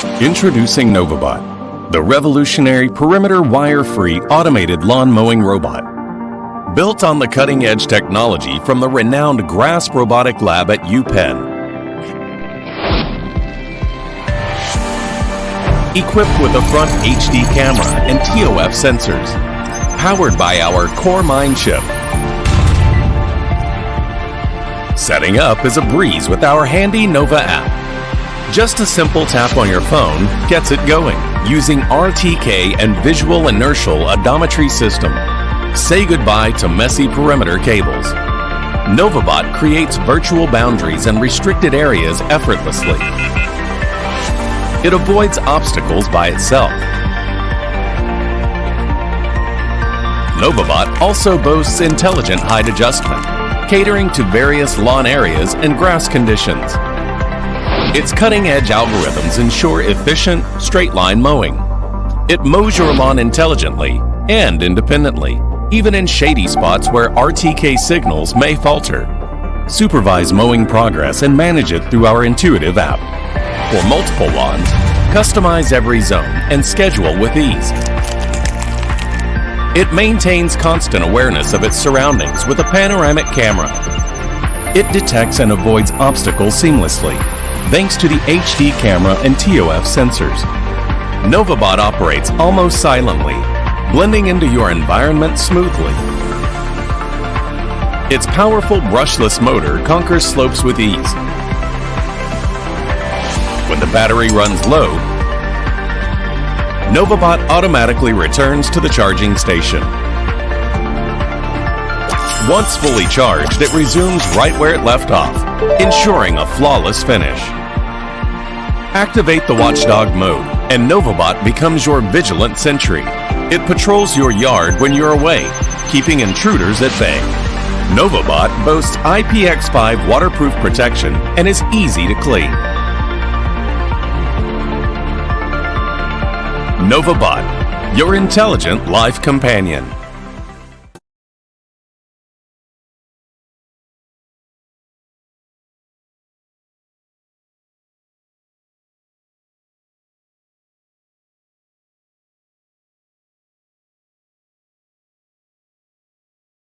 Introducing Novobot, the revolutionary perimeter wire-free automated lawn mowing robot. Built on the cutting-edge technology from the renowned Grasp Robotic Lab at UPenn. Equipped with a front HD camera and TOF sensors. Powered by our Core Mind chip. Setting up is a breeze with our handy Nova app. Just a simple tap on your phone gets it going using RTK and visual inertial odometry system. Say goodbye to messy perimeter cables. Novobot creates virtual boundaries and restricted areas effortlessly. It avoids obstacles by itself. Novobot also boasts intelligent height adjustment, catering to various lawn areas and grass conditions. Its cutting-edge algorithms ensure efficient, straight-line mowing. It mows your lawn intelligently and independently, even in shady spots where RTK signals may falter. Supervise mowing progress and manage it through our intuitive app. For multiple lawns, customize every zone and schedule with ease. It maintains constant awareness of its surroundings with a panoramic camera. It detects and avoids obstacles seamlessly, thanks to the HD camera and TOF sensors. Novobot operates almost silently, blending into your environment smoothly. Its powerful brushless motor conquers slopes with ease. When the battery runs low, Novobot automatically returns to the charging station. Once fully charged, it resumes right where it left off, ensuring a flawless finish. Activate the watchdog mode, and Novobot becomes your vigilant sentry. It patrols your yard when you're away, keeping intruders at bay. Novobot boasts IPX5 waterproof protection and is easy to clean. Novobot, your intelligent life companion.